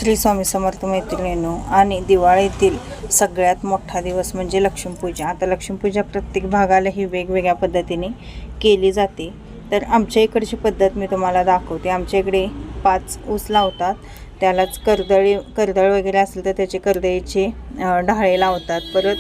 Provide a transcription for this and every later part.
श्री स्वामी समर्थ मैत्रिणींनो, आणि दिवाळीतील सगळ्यात मोठा दिवस म्हणजे लक्ष्मीपूजा. आता लक्ष्मीपूजा प्रत्येक भागाला ही वेगवेगळ्या पद्धतीने केली जाते. तर आमच्या इकडची पद्धत मी तुम्हाला दाखवते. आमच्या इकडे 5 ऊस लावतात, त्यालाच कर्दळ वगैरे असेल तर त्याचे कर्दळीचे ढाळे लावतात. परत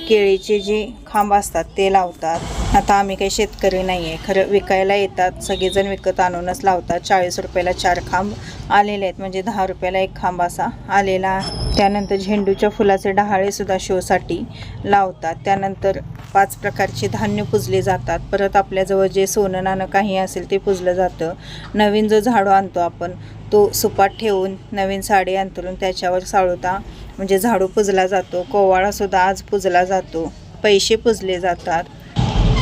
केळीचे जे खांब असतात ते लावतात. आता आम्ही काही शेतकरी नाही आहे, खरं विकायला येतात, सगळेजण विकत आणूनच लावतात. 40 रुपयाला 4 खांब आलेले आहेत, म्हणजे 10 रुपयाला 1 खांब असा आलेला आहे. त्यानंतर झेंडूच्या फुलाचे डहाळेसुद्धा शोसाठी लावतात. त्यानंतर 5 प्रकारचे धान्य पुजले जातात. परत आपल्याजवळ जे सोनं नाणं काही असेल ते पुजलं जातं. नवीन जो झाडू आणतो आपण तो सुपात ठेवून नवीन साडी अंथरून त्याच्यावर साळुता म्हणजे झाडू पुजला जातो. कोवाळासुद्धा आज पुजला जातो. पैसे पुजले जातात.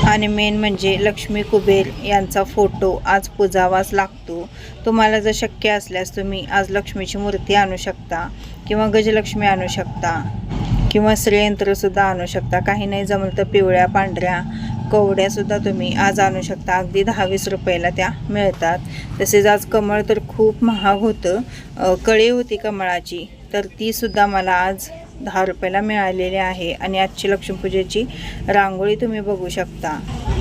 आणि मेन म्हणजे लक्ष्मी कुबेर यांचा फोटो आज पुजावाच लागतो. तुम्हाला जर शक्य असल्यास तुम्ही आज लक्ष्मीची मूर्ती आणू शकता, किंवा गजलक्ष्मी आणू शकता, किंवा श्रीयंत्रसुद्धा आणू शकता. काही नाही जमलं तर पिवळ्या पांढऱ्या कवड्यासुद्धा तुम्ही आज आणू शकता. अगदी 10-20 रुपयाला त्या मिळतात. तसेच आज कमळ तर खूप महाग होतं. कळी होती कमळाची, तर तीसुद्धा मला आज 10 रुपयाला मिळालेली आहे. आणि आजची लक्ष्मीपूजेची रांगोळी तुम्ही बघू शकता.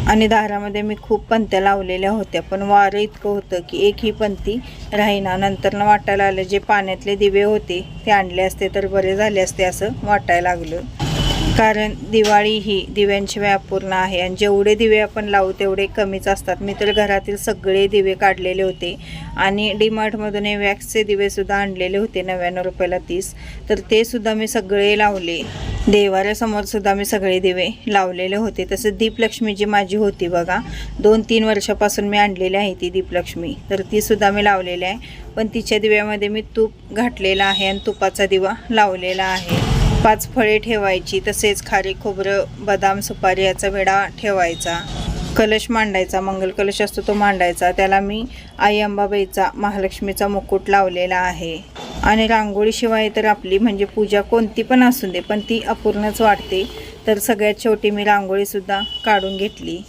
आणि दारामध्ये मी खूप पंत्या लावलेल्या होत्या, पण वारं इतकं होतं की एकही पंती राहीना. नंतरनं वाटायला आलं जे पाण्यातले दिवे होते ते आणले असते तर बरे झाले असते असं वाटायला लागलं. कारण दिवाळी ही दिव्यांची वेळ अपूर्ण आहे, आणि जेवढे दिवे आपण लावू तेवढे कमीच असतात. मी तर घरातील सगळे दिवे काढलेले होते. आणि डीमार्टमधून वॅक्सचे दिवेसुद्धा आणलेले होते 99 रुपयाला 30, तर ते सुद्धा मी सगळे लावले. देवाऱ्यासमोरसुद्धा मी सगळे दिवे लावलेले होते. तसं दीपलक्ष्मी जी माझी होती बघा, 2-3 वर्षापासून मी आणलेली आहे ती दीपलक्ष्मी, तर तीसुद्धा मी लावलेली आहे. पण तिच्या दिव्यामध्ये मी तूप घातलेलं आहे आणि तुपाचा दिवा लावलेला आहे. 5 फळे ठेवायची, तसेच खारी खोबरं बदाम सुपारी याचा विडा ठेवायचा. कलश मांडायचा, मंगल कलश असतो तो मांडायचा. त्याला मी आई अंबाबाईचा महालक्ष्मीचा मुकुट लावलेला आहे. आणि रांगोळीशिवाय तर आपली म्हणजे पूजा कोणती पण असू दे पण ती अपूर्णच वाटते. तर सगळ्यात शेवटी मी रांगोळीसुद्धा काढून घेतली.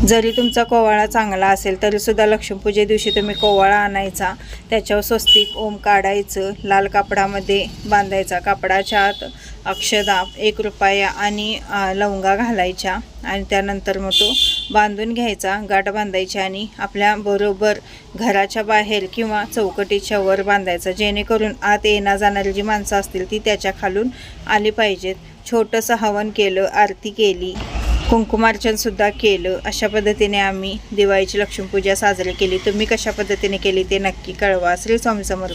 जरी तुमचा कोवाळा चांगला असेल तरीसुद्धा लक्ष्मीपूजे दिवशी तुम्ही कोवाळा आणायचा, त्याच्यावर स्वस्तिक ओम काढायचं, लाल कापडामध्ये बांधायचा. कापडाच्या आत अक्षदा 1 रुपया आणि लवंगा घालायच्या, आणि त्यानंतर मग तो बांधून घ्यायचा, गाठ बांधायची आणि आपल्या बरोबर घराच्या बाहेर किंवा चौकटीच्या वर बांधायचा, जेणेकरून आत येणं जाणारी जी माणसं असतील ती त्याच्या खालून आली पाहिजेत. छोटंसं हवन केलं, आरती केली, कुंकुमार्चनसुद्धा केलं. अशा पद्धतीने आम्ही दिवाळीची लक्ष्मीपूजा साजरी केली. तुम्ही कशा पद्धतीने केली ते नक्की कळवा. श्री स्वामी समर्थ.